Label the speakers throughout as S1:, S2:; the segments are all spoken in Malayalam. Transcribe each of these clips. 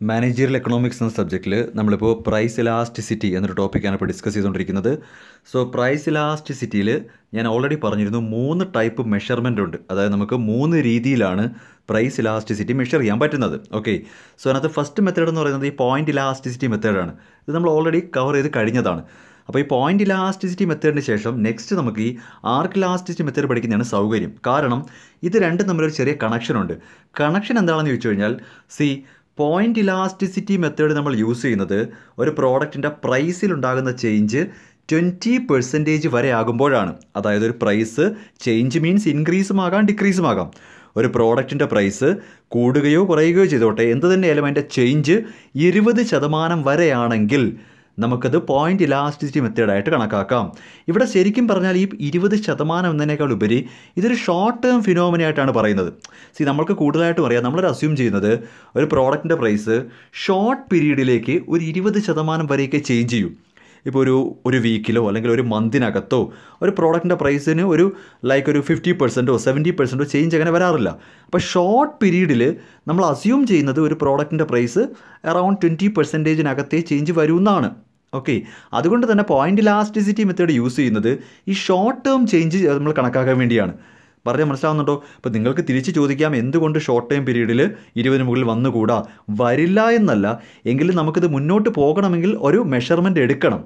S1: മാനേജറിയൽ എക്കണോമിക്സ് എന്ന സബ്ജക്റ്റിൽ നമ്മളിപ്പോൾ പ്രൈസ് ഇലാസ്റ്റിസിറ്റി എന്നൊരു ടോപ്പിക്കാണ് ഇപ്പോൾ ഡിസ്കസ് ചെയ്തുകൊണ്ടിരിക്കുന്നത്. സോ പ്രൈസ് ഇലാസ്റ്റിസിറ്റിയിൽ ഞാൻ ഓൾറെഡി പറഞ്ഞിരുന്നു 3 ടൈപ്പ് മെഷർമെൻ്റ് ഉണ്ട്. അതായത് നമുക്ക് 3 രീതിയിലാണ് പ്രൈസ് ഇലാസ്റ്റിസിറ്റി മെഷർ ചെയ്യാൻ പറ്റുന്നത്. ഓക്കെ, സോ അതിനകത്ത് ഫസ്റ്റ് മെത്തേഡ് എന്ന് പറയുന്നത് ഈ പോയിൻ്റ് ഇലാസ്റ്റിസിറ്റി മെത്തേഡാണ്. ഇത് നമ്മൾ ഓൾറെഡി കവർ ചെയ്ത് കഴിഞ്ഞതാണ്. അപ്പോൾ ഈ പോയിൻ്റ് ഇലാസ്റ്റിസിറ്റി മെത്തേഡിന് ശേഷം നെക്സ്റ്റ് നമുക്ക് ഈ ആർക്ക് ഇലാസ്റ്റിസിറ്റി മെത്തേഡ് പഠിക്കുന്നതാണ് സൗകര്യം. കാരണം ഇത് രണ്ടും തമ്മിലൊരു ചെറിയ കണക്ഷനുണ്ട്. കണക്ഷൻ എന്താണെന്ന് ചോദിച്ചു കഴിഞ്ഞാൽ പോയിൻ്റ് ഇലാസ്റ്റിസിറ്റി മെത്തേഡ് നമ്മൾ യൂസ് ചെയ്യുന്നത് ഒരു പ്രോഡക്റ്റിൻ്റെ പ്രൈസിലുണ്ടാകുന്ന ചേഞ്ച് 20% വരെ ആകുമ്പോഴാണ്. അതായത് ഒരു പ്രൈസ് ചേഞ്ച് മീൻസ് ഇൻക്രീസും ആകാം ഡിക്രീസും ആകാം. ഒരു പ്രോഡക്റ്റിൻ്റെ പ്രൈസ് കൂടുകയോ കുറയുകയോ ചെയ്തോട്ടെ, എന്ത് തന്നെയായാലും അതിൻ്റെ ചേഞ്ച് 20% വരെയാണെങ്കിൽ നമുക്കത് പോയിൻ്റ് ഇലാസ്റ്റിസിറ്റി മെത്തേഡായിട്ട് കണക്കാക്കാം. ഇവിടെ ശരിക്കും പറഞ്ഞാൽ ഈ 20% എന്നതിനേക്കാൾ ഉപരി ഇതൊരു ഷോർട്ട് ടേം ഫിനോമിനയായിട്ടാണ് പറയുന്നത്. നമ്മൾക്ക് കൂടുതലായിട്ടും അറിയാം, നമ്മളൊരു അസ്യൂം ചെയ്യുന്നത് ഒരു പ്രോഡക്റ്റിൻ്റെ പ്രൈസ് ഷോർട്ട് പീരീഡിലേക്ക് ഒരു 20% വരെയൊക്കെ ചേഞ്ച് ചെയ്യും. ഇപ്പോൾ ഒരു വീക്കിലോ അല്ലെങ്കിൽ ഒരു മന്തിനകത്തോ ഒരു പ്രോഡക്റ്റിൻ്റെ പ്രൈസിന് ഒരു 50%ഓ 70%ഓ ചേഞ്ച് അങ്ങനെ വരാറില്ല. അപ്പോൾ ഷോർട്ട് പീരീഡിൽ നമ്മൾ അസ്യൂം ചെയ്യുന്നത് ഒരു പ്രോഡക്റ്റിൻ്റെ പ്രൈസ് അറൗണ്ട് 20%-നകത്തേ ചേഞ്ച് വരുമെന്നാണ്. ഓക്കെ, അതുകൊണ്ട് തന്നെ പോയിൻ്റ് ഇലാസ്റ്റിസിറ്റി മെത്തേഡ് യൂസ് ചെയ്യുന്നത് ഈ ഷോർട്ട് ടേം ചേഞ്ച് നമ്മൾ കണക്കാക്കാൻ വേണ്ടിയാണ്. പറഞ്ഞാൽ മനസ്സിലാവുന്നുണ്ടോ? അപ്പോൾ നിങ്ങൾക്ക് തിരിച്ച് ചോദിക്കാം, എന്തുകൊണ്ട് ഷോർട്ട് ടൈം പീരീഡിൽ 20 മുകളിൽ വന്നുകൂടാ? വരില്ല എന്നല്ല, എങ്കിലും നമുക്കിത് മുന്നോട്ട് പോകണമെങ്കിൽ ഒരു മെഷർമെൻറ്റ് എടുക്കണം.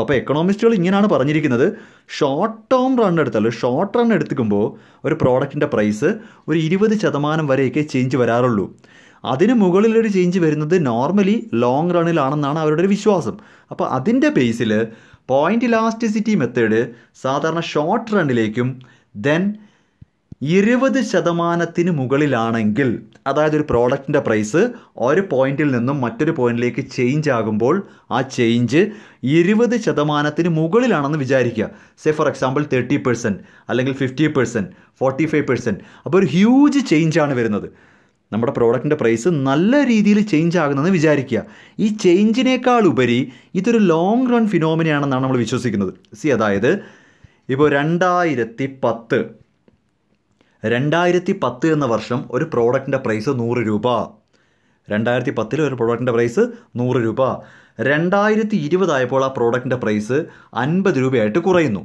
S1: അപ്പോൾ എക്കണോമിസ്റ്റുകൾ ഇങ്ങനെയാണ് പറഞ്ഞിരിക്കുന്നത്, ഷോർട്ട് ടേം റൺ എടുത്താൽ ഷോർട്ട് റൺ എടുക്കുമ്പോൾ ഒരു പ്രോഡക്റ്റിൻ്റെ പ്രൈസ് ഒരു 20% വരെയൊക്കെ ചേഞ്ച് വരാറുള്ളൂ. അതിന് മുകളിലൊരു ചേഞ്ച് വരുന്നത് നോർമലി ലോങ് റണ്ണിലാണെന്നാണ് അവരുടെ ഒരു വിശ്വാസം. അപ്പോൾ അതിൻ്റെ ബേസിൽ പോയിൻ്റ് ഇലാസ്റ്റിസിറ്റി മെത്തേഡ് സാധാരണ ഷോർട്ട് റണ്ണിലേക്കും ദെൻ 20% മുകളിലാണെങ്കിൽ, അതായത് ഒരു പ്രോഡക്റ്റിൻ്റെ പ്രൈസ് ഒരു പോയിന്റിൽ നിന്നും മറ്റൊരു പോയിന്റിലേക്ക് ചേഞ്ച് ആകുമ്പോൾ ആ ചേഞ്ച് 20% മുകളിലാണെന്ന് വിചാരിക്കുക. ഫോർ എക്സാമ്പിൾ 30% അല്ലെങ്കിൽ 50%, 45%. അപ്പോൾ ഒരു ഹ്യൂജ് ചേഞ്ചാണ് വരുന്നത്. നമ്മുടെ പ്രോഡക്റ്റിൻ്റെ പ്രൈസ് നല്ല രീതിയിൽ ചേഞ്ച് ആകുന്നതെന്ന് വിചാരിക്കുക. ഈ ചേഞ്ചിനേക്കാൾ ഉപരി ഇതൊരു ലോങ് റൺ ഫിനോമിനയാണെന്നാണ് നമ്മൾ വിശ്വസിക്കുന്നത്. അതായത് ഇപ്പോൾ 2010 എന്ന വർഷം ഒരു പ്രോഡക്റ്റിൻ്റെ പ്രൈസ് 100 രൂപ. 2010 ഒരു പ്രോഡക്റ്റിൻ്റെ പ്രൈസ് 100 രൂപ. 2020 ആയപ്പോൾ ആ പ്രോഡക്റ്റിൻ്റെ പ്രൈസ് 50 രൂപയായിട്ട് കുറയുന്നു.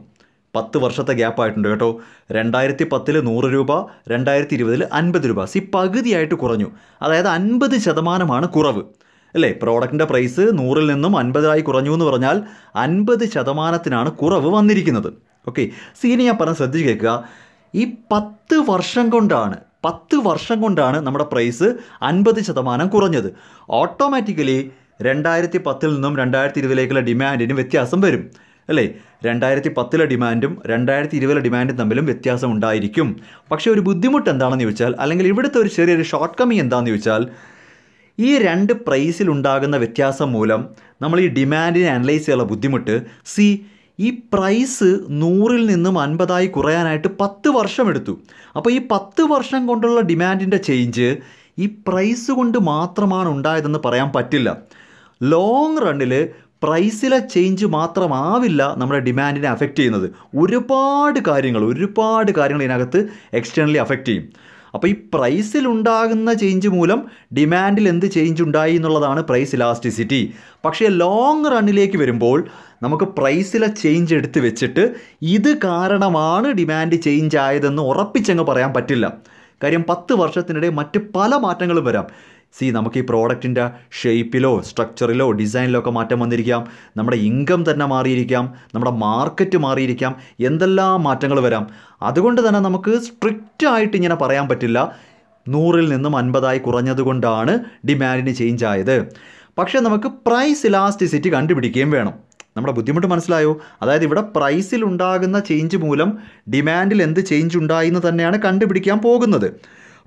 S1: 10 വർഷത്തെ ഗ്യാപ്പായിട്ടുണ്ട് കേട്ടോ. 2010 100 രൂപ, 2020 50 രൂപ. പകുതിയായിട്ട് കുറഞ്ഞു. അതായത് 50% കുറവ് അല്ലേ? പ്രോഡക്റ്റിൻ്റെ പ്രൈസ് 100-ൽ നിന്നും 50 കുറഞ്ഞു എന്ന് പറഞ്ഞാൽ 50%-നാണ് കുറവ് വന്നിരിക്കുന്നത്. ഓക്കെ, ഇനി ഞാൻ പറഞ്ഞ് ശ്രദ്ധിച്ച് കേൾക്കുക. ഈ 10 വർഷം കൊണ്ടാണ് നമ്മുടെ പ്രൈസ് 50% കുറഞ്ഞത്. ഓട്ടോമാറ്റിക്കലി 2010-ൽ നിന്നും 2020-ലേക്കുള്ള ഡിമാൻഡിന് വ്യത്യാസം വരും അല്ലേ? 2010-ലെ ഡിമാൻഡും 2020-ലെ ഡിമാൻഡും തമ്മിലും വ്യത്യാസം ഉണ്ടായിരിക്കും. പക്ഷേ ഒരു ബുദ്ധിമുട്ട് എന്താണെന്ന് ചോദിച്ചാൽ, അല്ലെങ്കിൽ ഇവിടുത്തെ ഒരു ചെറിയൊരു ഷോർട്ട് കമ്മിങ് എന്താണെന്ന് ചോദിച്ചാൽ, ഈ 2 പ്രൈസിലുണ്ടാകുന്ന വ്യത്യാസം മൂലം നമ്മൾ ഈ ഡിമാൻഡിനെ അനലൈസ് ചെയ്യാനുള്ള ബുദ്ധിമുട്ട്. ഈ പ്രൈസ് 100-ൽ നിന്നും 50 കുറയാനായിട്ട് 10 വർഷം എടുത്തു. അപ്പോൾ ഈ 10 വർഷം കൊണ്ടുള്ള ഡിമാൻഡിൻ്റെ ചേഞ്ച് ഈ പ്രൈസ് കൊണ്ട് മാത്രമാണ് ഉണ്ടായതെന്ന് പറയാൻ പറ്റില്ല. ലോങ് റണ്ണിൽ പ്രൈസിലെ ചേഞ്ച് മാത്രമാവില്ല നമ്മുടെ ഡിമാൻഡിനെ അഫക്റ്റ് ചെയ്യുന്നത്. ഒരുപാട് കാര്യങ്ങൾ ഇതിനകത്ത് എക്സ്റ്റേണലി അഫക്റ്റ് ചെയ്യും. അപ്പോൾ ഈ പ്രൈസിലുണ്ടാകുന്ന ചേഞ്ച് മൂലം ഡിമാൻഡിൽ എന്ത് ചേഞ്ച് ഉണ്ടായി എന്നുള്ളതാണ് പ്രൈസ് ഇലാസ്റ്റിസിറ്റി. പക്ഷേ ലോങ് റണ്ണിലേക്ക് വരുമ്പോൾ നമുക്ക് പ്രൈസിലെ ചേഞ്ച് എടുത്ത് വെച്ചിട്ട് ഇത് കാരണമാണ് ഡിമാൻഡ് ചേഞ്ച് ആയതെന്ന് ഉറപ്പിച്ചങ്ങ് പറയാൻ പറ്റില്ല. കാര്യം 10 വർഷത്തിനിടെ മറ്റ് പല മാറ്റങ്ങളും വരാം. നമുക്ക് ഈ പ്രോഡക്റ്റിൻ്റെ ഷേപ്പിലോ സ്ട്രക്ചറിലോ ഡിസൈനിലോ ഒക്കെ മാറ്റം വന്നിരിക്കാം. നമ്മുടെ ഇൻകം തന്നെ മാറിയിരിക്കാം, നമ്മുടെ മാർക്കറ്റ് മാറിയിരിക്കാം, എന്തെല്ലാം മാറ്റങ്ങൾ വരാം. അതുകൊണ്ട് തന്നെ നമുക്ക് സ്ട്രിക്റ്റ് ആയിട്ട് ഇങ്ങനെ പറയാൻ പറ്റില്ല 100-ൽ നിന്നും 50 കുറഞ്ഞതുകൊണ്ടാണ് ഡിമാൻഡിന് ചേഞ്ച് ആയത്. പക്ഷേ നമുക്ക് പ്രൈസ് ഇലാസ്റ്റിസിറ്റി കണ്ടുപിടിക്കുകയും വേണം. നമ്മുടെ ബുദ്ധിമുട്ട് മനസ്സിലായോ? അതായത് ഇവിടെ പ്രൈസിലുണ്ടാകുന്ന ചേഞ്ച് മൂലം ഡിമാൻഡിൽ എന്ത് ചേഞ്ച് ഉണ്ടായി എന്ന് തന്നെയാണ് കണ്ടുപിടിക്കാൻ പോകുന്നത്.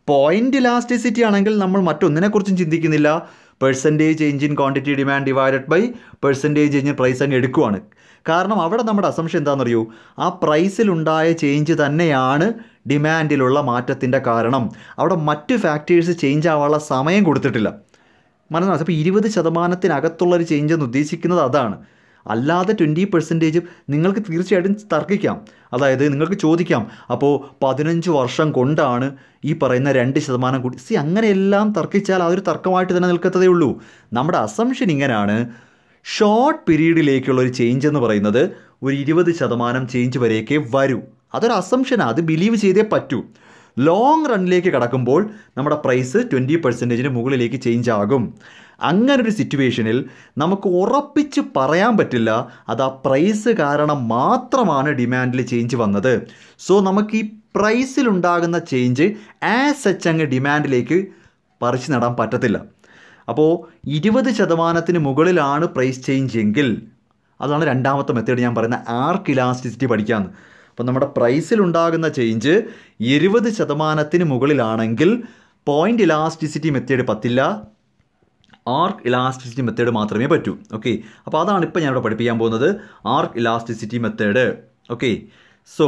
S1: പോയിൻ്റ് ഇലാസ്റ്റിസിറ്റി ആണെങ്കിൽ നമ്മൾ മറ്റൊന്നിനെക്കുറിച്ചും ചിന്തിക്കുന്നില്ല. Percentage change in quantity demand divided by percentage change in price അങ്ങ് എടുക്കുവാണ്. കാരണം അവിടെ നമ്മുടെ അസംഷൻ എന്താണെന്നറിയൂ? ആ പ്രൈസിലുണ്ടായ ചേഞ്ച് തന്നെയാണ് ഡിമാൻഡിലുള്ള മാറ്റത്തിൻ്റെ കാരണം. അവിടെ മറ്റ് ഫാക്ടേഴ്സ് ചേഞ്ച് ആവാനുള്ള സമയം കൊടുത്തിട്ടില്ല. മനസ്സിലാവും? അപ്പോൾ 20%-നകത്തുള്ളൊരു ചേഞ്ച് എന്ന് ഉദ്ദേശിക്കുന്നത് അതാണ്. അല്ലാതെ 20% നിങ്ങൾക്ക് തീർച്ചയായിട്ടും തർക്കിക്കാം. അതായത് നിങ്ങൾക്ക് ചോദിക്കാം, അപ്പോൾ 15 വർഷം കൊണ്ടാണ് ഈ പറയുന്ന 2% കൂടി. അങ്ങനെയെല്ലാം തർക്കിച്ചാൽ അതൊരു തർക്കമായിട്ട് തന്നെ നിൽക്കത്തതേ ഉള്ളൂ. നമ്മുടെ അസംഷൻ ഇങ്ങനെയാണ്, ഷോർട്ട് പീരീഡിലേക്കുള്ള ഒരു ചേഞ്ച് എന്ന് പറയുന്നത് ഒരു 20% ചേഞ്ച് വരെയൊക്കെ വരൂ. അതൊരു അസംഷനാണ്, അത് ബിലീവ് ചെയ്തേ പറ്റൂ. ലോങ് റണ്ണിലേക്ക് കടക്കുമ്പോൾ നമ്മുടെ പ്രൈസ് 20% മുകളിലേക്ക് ചേഞ്ച് ആകും. അങ്ങനൊരു സിറ്റുവേഷനിൽ നമുക്ക് ഉറപ്പിച്ച് പറയാൻ പറ്റില്ല അത് ആ പ്രൈസ് കാരണം മാത്രമാണ് ഡിമാൻഡിൽ ചേഞ്ച് വന്നത്. സോ നമുക്ക് ഈ പ്രൈസിലുണ്ടാകുന്ന ചേഞ്ച് ആസ് സച്ച് അങ്ങ് ഡിമാൻഡിലേക്ക് പറിച്ചു നടാൻ പറ്റത്തില്ല. അപ്പോൾ 20% മുകളിലാണ് പ്രൈസ് ചേഞ്ച് എങ്കിൽ, അതാണ് രണ്ടാമത്തെ മെത്തേഡ് ഞാൻ പറയുന്ന ആർക്ക് ഇലാസ്റ്റിസിറ്റി പഠിക്കാമെന്ന്. അപ്പോൾ നമ്മുടെ പ്രൈസിലുണ്ടാകുന്ന ചേഞ്ച് 20% മുകളിലാണെങ്കിൽ പോയിൻ്റ് ഇലാസ്റ്റിസിറ്റി മെത്തേഡ് പറ്റില്ല, ആർക്ക് ഇലാസ്റ്റിസിറ്റി മെത്തേഡ് മാത്രമേ പറ്റൂ. ഓക്കെ, അപ്പോൾ അതാണ് ഇപ്പോൾ ഞാനിവിടെ പഠിപ്പിക്കാൻ പോകുന്നത്, arc elasticity method. Okay, so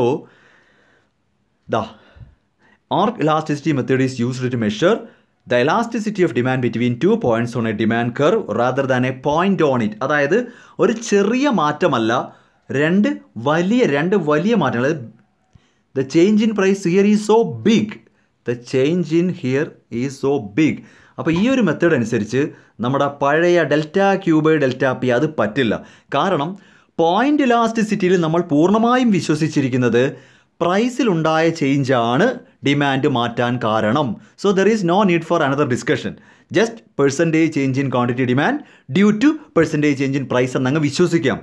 S1: arc elasticity method is used to measure the elasticity of demand between 2 points on a demand curve rather than a point on it. അതായത് ഒരു ചെറിയ മാറ്റമല്ല, രണ്ട് വലിയ മാറ്റങ്ങൾ. the change in price here is so big, the change in here is so big. അപ്പോൾ ഈ ഒരു മെത്തേഡ് അനുസരിച്ച് നമ്മുടെ പഴയ ഡെൽറ്റ ക്യൂബ് ഡെൽറ്റ പി അത് പറ്റില്ല. കാരണം പോയിൻ്റ് ഇലാസ്റ്റിസിറ്റിയിൽ നമ്മൾ പൂർണ്ണമായും വിശ്വസിച്ചിരിക്കുന്നത് പ്രൈസിലുണ്ടായ ചേഞ്ചാണ് ഡിമാൻഡ് മാറ്റാൻ കാരണം. So there is no need for another discussion. Just percentage change in quantity demand due to percentage change in price എന്നങ്ങ് വിശ്വസിക്കാം.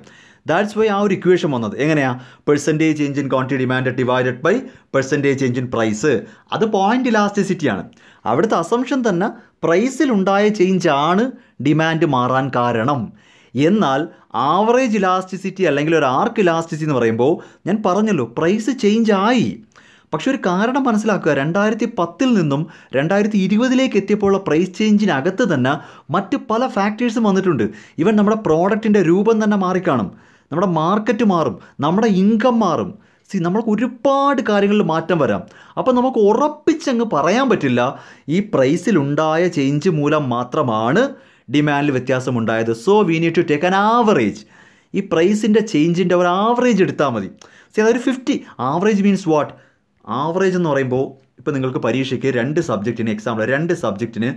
S1: ദാറ്റ്സ് വൈ ആ ഒരു ഇക്വേഷൻ വന്നത്. എങ്ങനെയാണ്? Percentage change in quantity demand divided by percentage change in price. അത് പോയിൻ്റ് ഇലാസ്റ്റിസിറ്റിയാണ്. അവിടുത്തെ അസംഷൻ തന്നെ പ്രൈസിലുണ്ടായ ചേഞ്ചാണ് ഡിമാൻഡ് മാറാൻ കാരണം. എന്നാൽ ആവറേജ് ഇലാസ്റ്റിസിറ്റി അല്ലെങ്കിൽ ഒരു ആർക്ക് ഇലാസ്റ്റിസിറ്റി എന്ന് പറയുമ്പോൾ ഞാൻ പറഞ്ഞല്ലോ പ്രൈസ് ചേഞ്ച് ആയി. പക്ഷെ ഒരു കാരണം മനസ്സിലാക്കുക, 2010 നിന്നും 2020 എത്തിയപ്പോഴുള്ള പ്രൈസ് ചേഞ്ചിനകത്ത് തന്നെ മറ്റ് പല ഫാക്ടേഴ്സും വന്നിട്ടുണ്ട്. ഈവൻ നമ്മുടെ പ്രോഡക്റ്റിൻ്റെ രൂപം തന്നെ മാറിക്കാണും, നമ്മുടെ മാർക്കറ്റ് മാറും, നമ്മുടെ ഇൻകം മാറും. നമ്മൾക്ക് ഒരുപാട് കാര്യങ്ങളിൽ മാറ്റം വരാം. അപ്പോൾ നമുക്ക് ഉറപ്പിച്ചങ്ങ് പറയാൻ പറ്റില്ല ഈ പ്രൈസിലുണ്ടായ ചേഞ്ച് മൂലം മാത്രമാണ് ഡിമാൻഡിൽ വ്യത്യാസമുണ്ടായത്. So we need to take an average. ഈ പ്രൈസിൻ്റെ ചേഞ്ചിൻ്റെ ഒരു ആവറേജ് എടുത്താൽ മതി. അതൊരു 50. Average means what? ആവറേജ് എന്ന് പറയുമ്പോൾ ഇപ്പോൾ നിങ്ങൾക്ക് പരീക്ഷയ്ക്ക് 2 സബ്ജക്റ്റിന് എക്സാമ്പിൾ, 2 സബ്ജക്റ്റിന്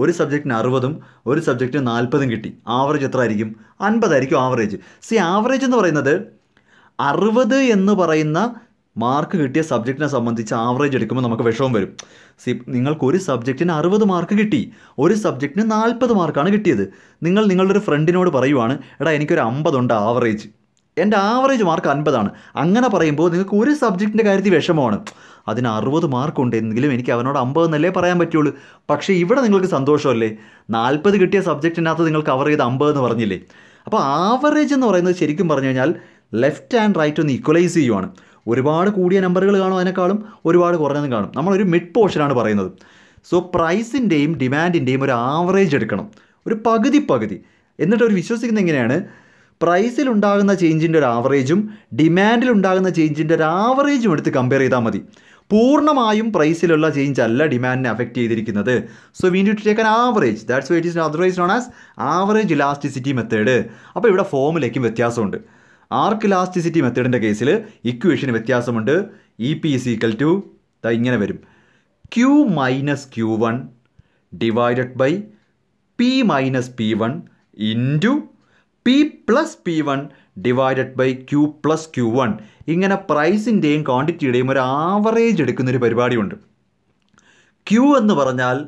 S1: ഒരു സബ്ജക്റ്റിന് 60ഉം ഒരു സബ്ജക്റ്റിന് 40ഉം കിട്ടി. ആവറേജ് എത്ര ആയിരിക്കും? 50 ആയിരിക്കും ആവറേജ്. ആവറേജ് എന്ന് പറയുന്നത് 60 എന്ന് പറയുന്ന മാർക്ക് കിട്ടിയ സബ്ജക്റ്റിനെ സംബന്ധിച്ച് ആവറേജ് എടുക്കുമ്പോൾ നമുക്ക് വിഷമം വരും. നിങ്ങൾക്ക് ഒരു സബ്ജക്റ്റിന് 60 മാർക്ക് കിട്ടി, ഒരു സബ്ജക്റ്റിന് 40 മാർക്കാണ് കിട്ടിയത്. നിങ്ങളുടെ ഒരു ഫ്രണ്ടിനോട് പറയുവാണ്, എടാ എനിക്കൊരു 50 ഉണ്ട് ആവറേജ്, എൻ്റെ ആവറേജ് മാർക്ക് 50ആണ്. അങ്ങനെ പറയുമ്പോൾ നിങ്ങൾക്ക് ഒരു സബ്ജക്റ്റിൻ്റെ കാര്യത്തിൽ വിഷമമാണ്. അതിന് 60 മാർക്ക് ഉണ്ടെങ്കിലും എനിക്ക് അവനോട് 50 എന്നല്ലേ പറയാൻ പറ്റുള്ളൂ. പക്ഷേ ഇവിടെ നിങ്ങൾക്ക് സന്തോഷമല്ലേ, 40 കിട്ടിയ സബ്ജക്റ്റിനകത്ത് നിങ്ങൾ കവർ ചെയ്ത് 50 എന്ന് പറഞ്ഞില്ലേ. അപ്പോൾ ആവറേജ് എന്ന് പറയുന്നത് ശരിക്കും പറഞ്ഞു കഴിഞ്ഞാൽ ലെഫ്റ്റ് ആൻഡ് റൈറ്റ് ഒന്ന് ഈക്വലൈസ് ചെയ്യുവാണ്. ഒരുപാട് കൂടിയ നമ്പറുകൾ കാണും, അതിനേക്കാളും ഒരുപാട് കുറഞ്ഞതും കാണും. നമ്മളൊരു മിഡ് പോർഷനാണ് പറയുന്നത്. സോ പ്രൈസിൻ്റെയും ഡിമാൻഡിൻ്റെയും ഒരു ആവറേജ് എടുക്കണം, ഒരു പകുതി. എന്നിട്ട് ഒരു വിശ്വസിക്കുന്നത് എങ്ങനെയാണ്? പ്രൈസിലുണ്ടാകുന്ന ചേഞ്ചിൻ്റെ ഒരു ആവറേജും ഡിമാൻഡിലുണ്ടാകുന്ന ചേഞ്ചിൻ്റെ ഒരു ആവറേജും എടുത്ത് കമ്പയർ ചെയ്താൽ മതി. പൂർണ്ണമായും പ്രൈസിലുള്ള ചേഞ്ച് അല്ല ഡിമാൻഡിനെ അഫക്റ്റ് ചെയ്തിരിക്കുന്നത്. So we need to take an average. That's why it is otherwise known as average elasticity method. അപ്പോൾ ഇവിടെ ഫോമിലേക്കും വ്യത്യാസമുണ്ട്. ആർക്ക് ഇലാസ്റ്റിസിറ്റി മെത്തേഡിൻ്റെ കേസിൽ ഇക്വേഷന് വ്യത്യാസമുണ്ട്. E P is equal to ഇങ്ങനെ വരും, Q minus Q1 divided by P minus P1 into P plus P1 divided by Q plus Q1. ഇങ്ങനെ പ്രൈസിൻ്റെയും ക്വാണ്ടിറ്റിയുടെയും ഒരു ആവറേജ് എടുക്കുന്നൊരു പരിപാടിയുണ്ട്. Q എന്ന് പറഞ്ഞാൽ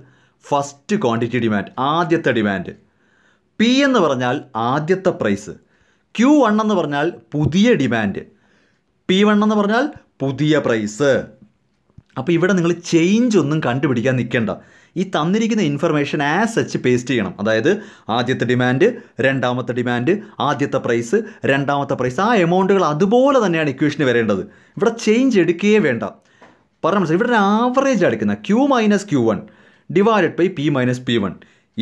S1: ഫസ്റ്റ് ക്വാണ്ടിറ്റി ഡിമാൻഡ്, ആദ്യത്തെ ഡിമാൻഡ്. P എന്ന് പറഞ്ഞാൽ ആദ്യത്തെ പ്രൈസ്. Q1 എന്ന് പറഞ്ഞാൽ പുതിയ ഡിമാൻഡ്. P1 എന്ന് പറഞ്ഞാൽ പുതിയ പ്രൈസ്. അപ്പോൾ ഇവിടെ നിങ്ങൾ ചേഞ്ച് ഒന്നും കണ്ടുപിടിക്കാൻ നിൽക്കേണ്ട. ഈ തന്നിരിക്കുന്ന ഇൻഫർമേഷൻ ആസ് സച്ച് പേസ്റ്റ് ചെയ്യണം. അതായത് ആദ്യത്തെ ഡിമാൻഡ്, രണ്ടാമത്തെ ഡിമാൻഡ്, ആദ്യത്തെ പ്രൈസ്, രണ്ടാമത്തെ പ്രൈസ്, ആ എമൗണ്ടുകൾ അതുപോലെ തന്നെയാണ് ഇക്വേഷന് വരേണ്ടത്. ഇവിടെ ചേഞ്ച് എടുക്കുകയേ വേണ്ട. പറഞ്ഞാൽ മനസ്സിലായി. ഇവിടെ ഒരു ആവറേജ് എടുക്കുന്നത് Q minus Q1 divided by P minus P1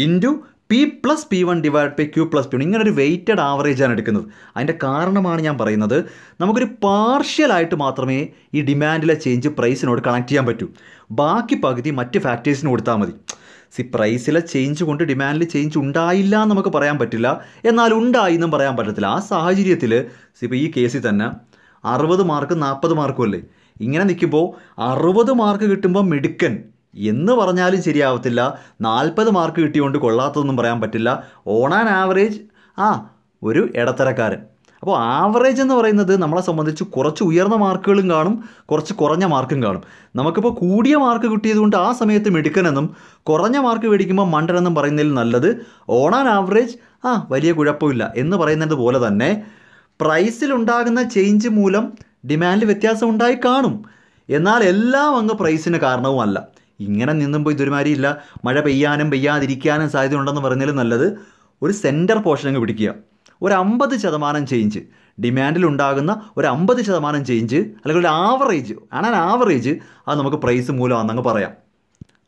S1: into P plus P1 divide by Q plus P1. ഇങ്ങനെ ഒരു വെയ്റ്റഡ് ആവറേജാണ് എടുക്കുന്നത്. അതിൻ്റെ കാരണമാണ് ഞാൻ പറയുന്നത്, നമുക്കൊരു പാർഷ്യലായിട്ട് മാത്രമേ ഈ ഡിമാൻഡിലെ ചേഞ്ച് പ്രൈസിനോട് കണക്ട് ചെയ്യാൻ പറ്റൂ. ബാക്കി പകുതി മറ്റ് ഫാക്ടേഴ്സിന് കൊടുത്താൽ മതി. പ്രൈസിലെ ചേഞ്ച് കൊണ്ട് ഡിമാൻഡിൽ ചേഞ്ച് ഉണ്ടായില്ല എന്ന് നമുക്ക് പറയാൻ പറ്റില്ല, എന്നാൽ ഉണ്ടായി എന്നും പറയാൻ പറ്റത്തില്ല. ആ സാഹചര്യത്തിൽ ഇപ്പോൾ ഈ കേസിൽ തന്നെ 60 മാർക്ക് 40 മാർക്കും അല്ലേ, ഇങ്ങനെ നിൽക്കുമ്പോൾ 60 മാർക്ക് കിട്ടുമ്പോൾ മിടുക്കൻ എന്ന് പറഞ്ഞാലും ശരിയാവത്തില്ല, 40 മാർക്ക് കിട്ടിയോണ്ട് കൊള്ളാത്തതൊന്നും പറയാൻ പറ്റില്ല. ഓൺ ആൻ ആവറേജ് ഒരു ഇടത്തരക്കാരൻ. അപ്പോൾ ആവറേജ് എന്ന് പറയുന്നത് നമ്മളെ സംബന്ധിച്ച് കുറച്ച് ഉയർന്ന മാർക്കുകളും കാണും, കുറച്ച് കുറഞ്ഞ മാർക്കും കാണും. നമുക്കിപ്പോൾ കൂടിയ മാർക്ക് കിട്ടിയതുകൊണ്ട് ആ സമയത്ത് മിടുക്കനെന്നും കുറഞ്ഞ മാർക്ക് മേടിക്കുമ്പോൾ മണ്ടനെന്നും പറയുന്നതിൽ നല്ലത് ഓൺ ആൻ ആവറേജ് വലിയ കുഴപ്പമില്ല എന്ന് പറയുന്നത് പോലെ തന്നെ പ്രൈസിലുണ്ടാകുന്ന ചേഞ്ച് മൂലം ഡിമാൻഡിൽ വ്യത്യാസം ഉണ്ടായി കാണും, എന്നാൽ എല്ലാം അങ്ങ് പ്രൈസിന് കാരണവുമല്ല. ഇങ്ങനെ നിന്നുമ്പോൾ ഇതൊരുമാതിരിയില്ല, മഴ പെയ്യാനും പെയ്യാതിരിക്കാനും സാധ്യത ഉണ്ടെന്ന് പറഞ്ഞാൽ നല്ലത് ഒരു സെൻറ്റർ പോർഷൻ അങ്ങ് പിടിക്കുക. ഒരു 50% ചേഞ്ച് ഡിമാൻഡിലുണ്ടാകുന്ന ഒരു 50% ചേഞ്ച് അല്ലെങ്കിൽ ഒരു ആവറേജ് ആവറേജ് അത് നമുക്ക് പ്രൈസ് മൂലമാണെന്നങ്ങ് പറയാം.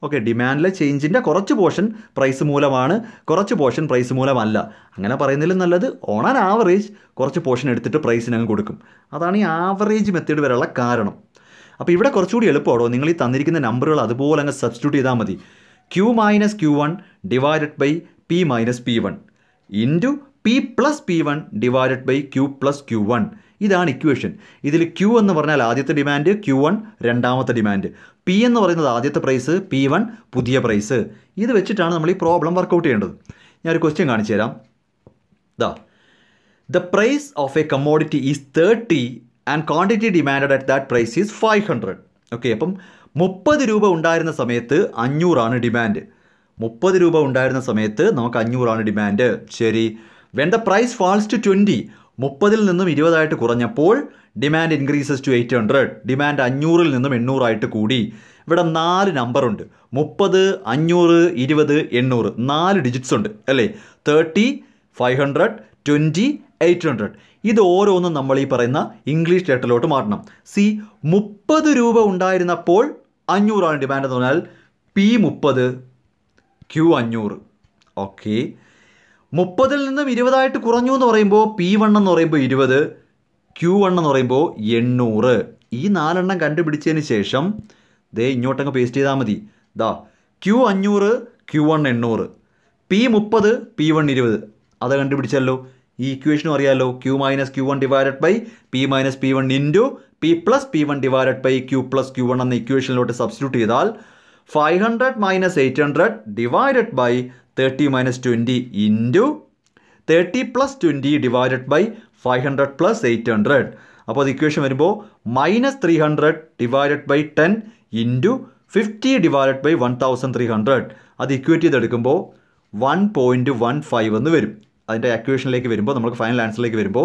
S1: ഓക്കെ, ഡിമാൻഡിലെ ചേഞ്ചിൻ്റെ കുറച്ച് പോർഷൻ പ്രൈസ് മൂലമാണ്, കുറച്ച് പോർഷൻ പ്രൈസ് മൂലമല്ല. അങ്ങനെ പറയുന്നതിലും നല്ലത് ഓൺ ആൻ ആവറേജ് കുറച്ച് പോർഷൻ എടുത്തിട്ട് പ്രൈസിന് അങ്ങ് കൊടുക്കും. അതാണ് ഈ ആവറേജ് മെത്തേഡ് വരെയുള്ള കാരണം. അപ്പോൾ ഇവിടെ കുറച്ചുകൂടി എളുപ്പമാണോ, നിങ്ങൾ ഈ തന്നിരിക്കുന്ന നമ്പറുകൾ അതുപോലെ അങ്ങ് സബ്സ്റ്റിറ്റ്യൂട്ട് ചെയ്താൽ മതി. Q - Q1 divided by P - P1 into P + P1 divided by Q + Q1. ഇതാണ് ഇക്വേഷൻ. ഇതിൽ Q എന്ന് പറഞ്ഞാൽ ആദ്യത്തെ ഡിമാൻഡ്, Q1 രണ്ടാമത്തെ ഡിമാൻഡ്, P എന്ന് പറയുന്നത് ആദ്യത്തെ പ്രൈസ്, P1 പുതിയ പ്രൈസ്. ഇത് വെച്ചിട്ടാണ് നമ്മൾ ഈ പ്രോബ്ലം വർക്കൗട്ട് ചെയ്യേണ്ടത്. ഞാനൊരു ക്വസ്റ്റ്യൻ കാണിച്ചു തരാം. The price of a commodity is 30 and quantity demanded at that price is 500. Okay, അപ്പം 30 രൂപ ഉണ്ടായിരുന്ന സമയത്ത് 500 ഡിമാൻഡ്. 30 രൂപ ഉണ്ടായിരുന്ന സമയത്ത് നമുക്ക് 500 ഡിമാൻഡ്. ശരി, when the price falls to 20, 30 നിന്നും 20 കുറഞ്ഞപ്പോൾ ഡിമാൻഡ് ഇൻക്രീസസ് ടു 800. ഡിമാൻഡ് 500 നിന്നും 800 കൂടി. ഇവിടെ 4 നമ്പറുണ്ട്, 30, 500, 20, 800, 4 ഡിജിറ്റ്സ് ഉണ്ട് അല്ലേ. 30, 500, 20, 800. ഇത് ഓരോന്നും നമ്മൾ ഈ പറയുന്ന ഇംഗ്ലീഷ് ലെറ്ററിലോട്ട് മാറ്റണം. 30 രൂപ ഉണ്ടായിരുന്നപ്പോൾ 500 ഡിമാൻഡ് എന്ന് പറഞ്ഞാൽ P30, Q500. ഓക്കെ, 30 നിന്നും 20 കുറഞ്ഞു എന്ന് പറയുമ്പോൾ P1 എന്ന് പറയുമ്പോൾ 20, Q1 എന്ന് പറയുമ്പോൾ 800. ഈ 4 കണ്ടുപിടിച്ചതിന് ശേഷം ഇങ്ങോട്ടങ്ങ് പേസ്റ്റ് ചെയ്താൽ മതി. Q500, Q1 800, P30, P1 20. അത് കണ്ടുപിടിച്ചല്ലോ. ഈ ഇക്വേഷനും അറിയാമല്ലോ. Q - Q1 divided by P - P1 into P + P1 divided by Q + Q1 എന്ന ഇക്വേഷനിലോട്ട് സബ്സ്റ്റിറ്റ്യൂട്ട് ചെയ്താൽ 500 - 800 divided by 30 - 20 into 30 + 20 divided by 500 + 800. അപ്പോൾ അത് ഇക്വേഷൻ വരുമ്പോൾ -300 divided by 10 into 50 divided by 1300. അത് ഇക്വേറ്റ് ചെയ്തെടുക്കുമ്പോൾ 1.15 എന്ന് വരും. അതിൻ്റെ ഇക്വേഷനിലേക്ക് വരുമ്പോൾ നമുക്ക് ഫൈനൽ ആൻസറിലേക്ക് വരുമ്പോൾ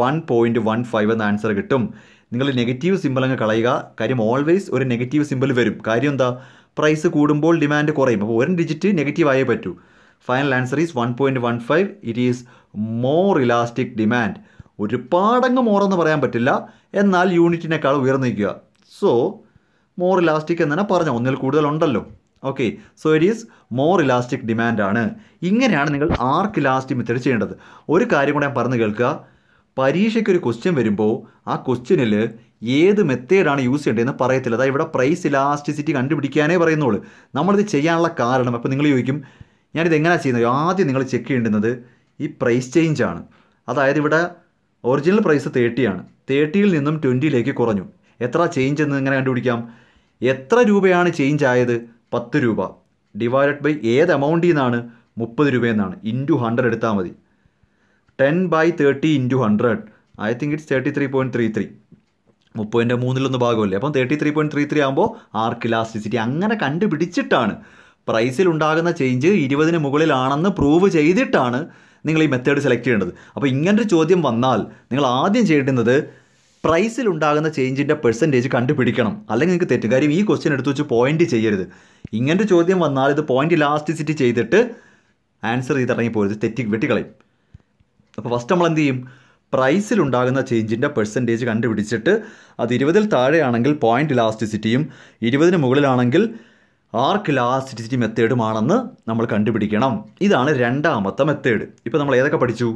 S1: 1.15 എന്ന ആൻസർ കിട്ടും. നിങ്ങൾ നെഗറ്റീവ് സിമ്പിൾ അങ്ങ് കളയുക. കാര്യം ഓൾവേസ് ഒരു നെഗറ്റീവ് സിമ്പിൾ വരും. കാര്യം എന്താ, പ്രൈസ് കൂടുമ്പോൾ ഡിമാൻഡ് കുറയും. അപ്പോൾ ഒരു ഡിജിറ്റ് നെഗറ്റീവ് ആയേ പറ്റൂ. Final answer is 1.15. It is more elastic demand. ഒരുപാടങ്ങ് മോറെന്ന് പറയാൻ പറ്റില്ല, എന്നാൽ യൂണിറ്റിനേക്കാൾ ഉയർന്നു നിൽക്കുക. സോ മോർ ഇലാസ്റ്റിക് എന്ന് തന്നെ പറഞ്ഞാൽ ഒന്നിൽ കൂടുതലുണ്ടല്ലോ. Okay, so it is more elastic ഡിമാൻഡാണ്. ഇങ്ങനെയാണ് നിങ്ങൾ ആർക്ക് ഇലാസ്റ്റിക് മെത്തേഡ് ചെയ്യേണ്ടത്. ഒരു കാര്യം കൂടെ ഞാൻ പറഞ്ഞു കേൾക്കുക. പരീക്ഷയ്ക്ക് ഒരു ക്വസ്റ്റ്യൻ വരുമ്പോൾ ആ ക്വസ്റ്റ്യനിൽ ഏത് മെത്തേഡാണ് യൂസ് ചെയ്യേണ്ടതെന്ന് പറയത്തില്ല. അതായത് ഇവിടെ പ്രൈസ് ഇലാസ്റ്റിസിറ്റി കണ്ടുപിടിക്കാനേ പറയുന്നുള്ളൂ. നമ്മളിത് ചെയ്യാനുള്ള കാരണം, അപ്പോൾ നിങ്ങൾ ചോദിക്കും ഞാനിത് എങ്ങനെയാണ് ചെയ്യുന്നത്. ആദ്യം നിങ്ങൾ ചെക്ക് ചെയ്യേണ്ടുന്നത് ഈ പ്രൈസ് ചേഞ്ച് ആണ്. അതായത് ഇവിടെ ഒറിജിനൽ പ്രൈസ് 30 ആണ്, 30 നിന്നും 20 കുറഞ്ഞു. എത്ര ചേഞ്ച് എന്ന് എങ്ങനെ കണ്ടുപിടിക്കാം? എത്ര രൂപയാണ് ചേഞ്ച് ആയത്? 10 രൂപ ഡിവൈഡഡ് ബൈ ഏത് എമൗണ്ടിൽ നിന്നാണ്? 30 രൂപയെന്നാണ്. ഇൻറ്റു 100 എടുത്താൽ മതി. 10/30 ഇൻറ്റു 100, ഐ തിങ്ക് ഇറ്റ്സ് 33.33. 30ൻ്റെ 3 ഭാഗമല്ലേ. അപ്പം 33.33 ആകുമ്പോൾ ആർക്ക് ഇലാസ്റ്റിസിറ്റി അങ്ങനെ കണ്ടുപിടിച്ചിട്ടാണ് പ്രൈസിൽ ഉണ്ടാകുന്ന ചേഞ്ച് 20 മുകളിലാണെന്ന് പ്രൂവ് ചെയ്തിട്ടാണ് നിങ്ങൾ ഈ മെത്തേഡ് സെലക്ട് ചെയ്യേണ്ടത്. അപ്പോൾ ഇങ്ങനൊരു ചോദ്യം വന്നാൽ നിങ്ങൾ ആദ്യം ചെയ്യേണ്ടുന്നത് പ്രൈസിൽ ഉണ്ടാകുന്ന ചേഞ്ചിൻ്റെ പെർസെൻറ്റേജ് കണ്ടുപിടിക്കണം. അല്ലെങ്കിൽ നിങ്ങൾക്ക് തെറ്റും. കാര്യം ഈ ക്വസ്റ്റ്യൻ എടുത്ത് വെച്ച് പോയിന്റ് ചെയ്യരുത്. ഇങ്ങനൊരു ചോദ്യം വന്നാൽ ഇത് പോയിന്റ് ഇലാസ്റ്റിസിറ്റി ചെയ്തിട്ട് ആൻസർ ചെയ്തിറങ്ങിപ്പോരുത്, വെട്ടിക്കളയും. അപ്പോൾ ഫസ്റ്റ് നമ്മൾ എന്ത് ചെയ്യും? പ്രൈസിലുണ്ടാകുന്ന ചേഞ്ചിൻ്റെ പെർസെൻറ്റേജ് കണ്ടുപിടിച്ചിട്ട് അത് 20 താഴെയാണെങ്കിൽ പോയിന്റ് ഇലാസ്റ്റിസിറ്റിയും 20 മുകളിലാണെങ്കിൽ ആർക്ക് ഇലാസ്റ്റിസിറ്റി മെത്തേഡുമാണെന്ന് നമ്മൾ കണ്ടുപിടിക്കണം. ഇതാണ് രണ്ടാമത്തെ മെത്തേഡ്. ഇപ്പോൾ നമ്മൾ ഏതൊക്കെ പഠിച്ചു?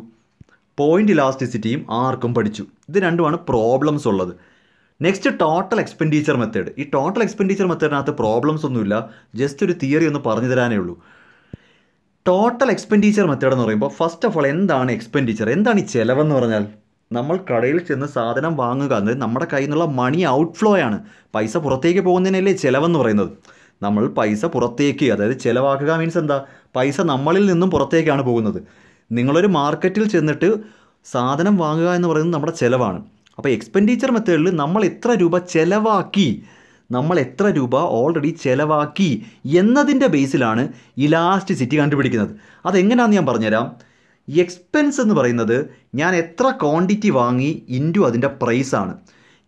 S1: പോയിന്റ് ഇലാസ്റ്റിസിറ്റിയും ആർക്കും പഠിച്ചു. ഇത് രണ്ടുമാണ് പ്രോബ്ലംസ് ഉള്ളത്. Next total expenditure method. ഈ ടോട്ടൽ എക്സ്പെൻഡിച്ചർ മെത്തേഡിനകത്ത് പ്രോബ്ലംസ് ഒന്നുമില്ല, ജസ്റ്റ് ഒരു തിയറി ഒന്ന് പറഞ്ഞു തരാനേ ഉള്ളൂ. ടോട്ടൽ എക്സ്പെൻഡിച്ചർ മെത്തേഡ് എന്ന് പറയുമ്പോൾ ഫസ്റ്റ് ഓഫ് ഓൾ എന്താണ് എക്സ്പെൻഡിച്ചർ, എന്താണ് ഈ ചിലവെന്ന് പറഞ്ഞാൽ? നമ്മൾ കടയിൽ ചെന്ന് സാധനം വാങ്ങുക എന്നത് നമ്മുടെ കയ്യിൽ നിന്നുള്ള മണി ഔട്ട്ഫ്ലോ ആണ്. പൈസ പുറത്തേക്ക് പോകുന്നതിനല്ലേ ചിലവെന്ന് പറയുന്നത്. നമ്മൾ പൈസ പുറത്തേക്ക്, അതായത് ചിലവാക്കുക മീൻസ് എന്താ, പൈസ നമ്മളിൽ നിന്നും പുറത്തേക്കാണ് പോകുന്നത്. നിങ്ങളൊരു മാർക്കറ്റിൽ ചെന്നിട്ട് സാധനം വാങ്ങുക എന്ന് പറയുന്നത് നമ്മുടെ ചിലവാണ്. അപ്പോൾ എക്സ്പെൻഡിച്ചർ മെത്തേഡിൽ നമ്മൾ എത്ര രൂപ ചിലവാക്കി, നമ്മൾ എത്ര രൂപ ഓൾറെഡി ചിലവാക്കി എന്നതിൻ്റെ ബേസിലാണ് ഇലാസ്റ്റിസിറ്റി കണ്ടുപിടിക്കുന്നത്. അതെങ്ങനെയാണെന്ന് ഞാൻ പറഞ്ഞുതരാം. എക്സ്പെൻസ് എന്ന് പറയുന്നത് ഞാൻ എത്ര ക്വാണ്ടിറ്റി വാങ്ങി ഇൻറ്റു അതിൻ്റെ പ്രൈസാണ്.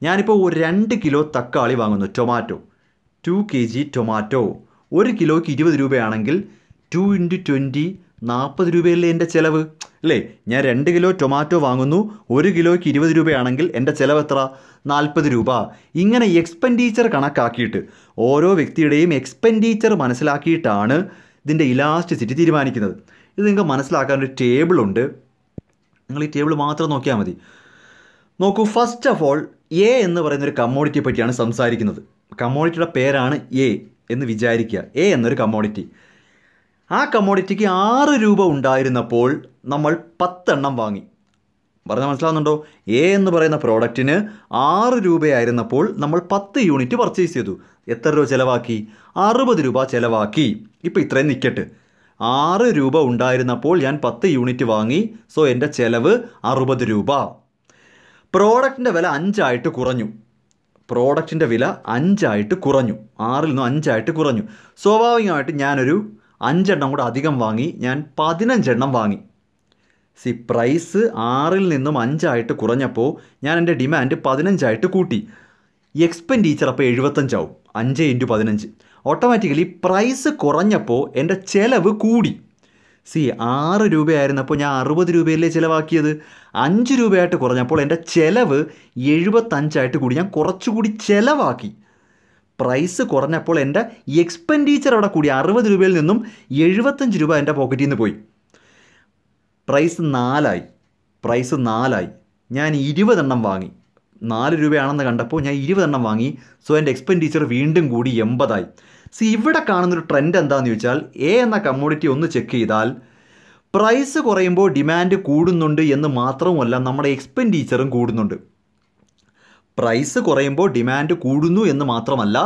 S1: ഞാനിപ്പോൾ 2 കിലോ തക്കാളി വാങ്ങുന്നു, ടൊമാറ്റോ, 2 kg ടൊമാറ്റോ. 1 കിലോയ്ക്ക് 20 രൂപയാണെങ്കിൽ 2 × 20 40 രൂപയല്ലേ എൻ്റെ ചിലവ്, അല്ലേ? ഞാൻ 2 കിലോ ടൊമാറ്റോ വാങ്ങുന്നു, 1 കിലോയ്ക്ക് 20 രൂപയാണെങ്കിൽ എൻ്റെ ചിലവ് എത്ര? 40 രൂപ. ഇങ്ങനെ എക്സ്പെൻഡിച്ചർ കണക്കാക്കിയിട്ട് ഓരോ വ്യക്തിയുടെയും എക്സ്പെൻഡിച്ചർ മനസ്സിലാക്കിയിട്ടാണ് ഇതിൻ്റെ ഇലാസ്റ്റിസിറ്റി തീരുമാനിക്കുന്നത്. ഇത് നിങ്ങൾക്ക് മനസ്സിലാക്കാനൊരു ടേബിളുണ്ട്, നിങ്ങൾ ഈ ടേബിൾ മാത്രം നോക്കിയാൽ മതി. നോക്കൂ, ഫസ്റ്റ് ഓഫ് ഓൾ എ എന്ന് പറയുന്നൊരു കമ്മോഡിറ്റിയെ പറ്റിയാണ് സംസാരിക്കുന്നത്. കമ്മോഡിറ്റിയുടെ പേരാണ് എ എന്ന് വിചാരിക്കുക. എ എന്നൊരു കമ്മോഡിറ്റി. ആ കമ്മോഡിറ്റിക്ക് 6 രൂപ ഉണ്ടായിരുന്നപ്പോൾ നമ്മൾ 10 എണ്ണം വാങ്ങി. പറഞ്ഞാൽ മനസ്സിലാവുന്നുണ്ടോ? എ എന്ന് പറയുന്ന പ്രോഡക്റ്റിന് 6 രൂപയായിരുന്നപ്പോൾ നമ്മൾ 10 യൂണിറ്റ് പർച്ചേസ് ചെയ്തു. എത്ര രൂപ ചിലവാക്കി? 60 രൂപ ചിലവാക്കി. ഇപ്പോൾ ഇത്രയും നിൽക്കട്ടെ. 6 രൂപ ഉണ്ടായിരുന്നപ്പോൾ ഞാൻ 10 യൂണിറ്റ് വാങ്ങി. സോ എൻ്റെ ചിലവ് 60 രൂപ. പ്രോഡക്റ്റിൻ്റെ വില 5 ആയിട്ട് കുറഞ്ഞു. പ്രോഡക്റ്റിൻ്റെ വില 5 ആയിട്ട് കുറഞ്ഞു. 6-ൽ നിന്നും 5 ആയിട്ട് കുറഞ്ഞു. സ്വാഭാവികമായിട്ട് ഞാനൊരു 5 എണ്ണം കൂടെ അധികം വാങ്ങി. ഞാൻ 15 എണ്ണം വാങ്ങി. പ്രൈസ് 6-ൽ നിന്നും 5 ആയിട്ട് കുറഞ്ഞപ്പോൾ ഞാൻ എൻ്റെ ഡിമാൻഡ് 15 ആയിട്ട് കൂട്ടി. എക്സ്പെൻഡിച്ചർ അപ്പോൾ 75 ആവും. 5 × 15. ഓട്ടോമാറ്റിക്കലി പ്രൈസ് കുറഞ്ഞപ്പോൾ എൻ്റെ ചിലവ് കൂടി. 6 രൂപയായിരുന്നപ്പോൾ ഞാൻ 60 രൂപയല്ലേ ചിലവാക്കിയത്. 5 രൂപയായിട്ട് കുറഞ്ഞപ്പോൾ എൻ്റെ ചിലവ് 75 ആയിട്ട് കൂടി. ഞാൻ കുറച്ചുകൂടി ചിലവാക്കി. പ്രൈസ് കുറഞ്ഞപ്പോൾ എൻ്റെ എക്സ്പെൻഡിച്ചർ അവിടെ കൂടി. 60 രൂപയിൽ നിന്നും 75 രൂപ എൻ്റെ പോക്കറ്റിൽ നിന്ന് പോയി. പ്രൈസ് 4 ആയി. ഞാൻ 20 എണ്ണം വാങ്ങി. 4 രൂപയാണെന്ന് കണ്ടപ്പോൾ ഞാൻ 20 എണ്ണം വാങ്ങി. സോ എൻ്റെ എക്സ്പെൻഡിച്ചർ വീണ്ടും കൂടി 80 ആയി. ഇവിടെ കാണുന്നൊരു ട്രെൻഡ് എന്താണെന്ന് ചോദിച്ചാൽ, എ എന്ന കമ്മോഡിറ്റി ഒന്ന് ചെക്ക് ചെയ്താൽ പ്രൈസ് കുറയുമ്പോൾ ഡിമാൻഡ് കൂടുന്നുണ്ട് എന്ന് മാത്രമല്ല, നമ്മുടെ എക്സ്പെൻഡിച്ചറും കൂടുന്നുണ്ട്. പ്രൈസ് കുറയുമ്പോൾ ഡിമാൻഡ് കൂടുന്നു എന്ന് മാത്രമല്ല,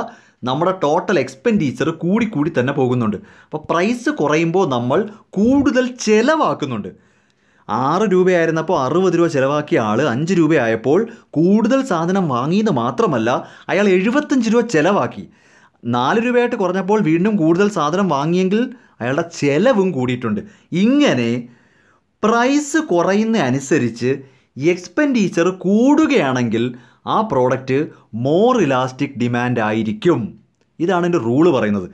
S1: നമ്മുടെ ടോട്ടൽ എക്സ്പെൻഡിച്ചർ കൂടി തന്നെ പോകുന്നുണ്ട്. അപ്പോൾ പ്രൈസ് കുറയുമ്പോൾ നമ്മൾ കൂടുതൽ ചിലവാക്കുന്നുണ്ട്. 6 രൂപയായിരുന്നപ്പോൾ 60 രൂപ ചിലവാക്കിയ ആൾ 5 രൂപയായപ്പോൾ കൂടുതൽ സാധനം വാങ്ങിയെന്ന് മാത്രമല്ല, അയാൾ 75 രൂപ ചിലവാക്കി. 4 രൂപയായിട്ട് കുറഞ്ഞപ്പോൾ വീണ്ടും കൂടുതൽ സാധനം വാങ്ങിയെങ്കിൽ അയാളുടെ ചിലവും കൂടിയിട്ടുണ്ട്. ഇങ്ങനെ പ്രൈസ് കുറയുന്ന അനുസരിച്ച് എക്സ്പെൻഡിച്ചർ കൂടുകയാണെങ്കിൽ ആ പ്രോഡക്റ്റ് മോർ ഇലാസ്റ്റിക് ഡിമാൻഡ് ആയിരിക്കും. ഇതാണ് എൻ്റെ റൂള് പറയുന്നത്.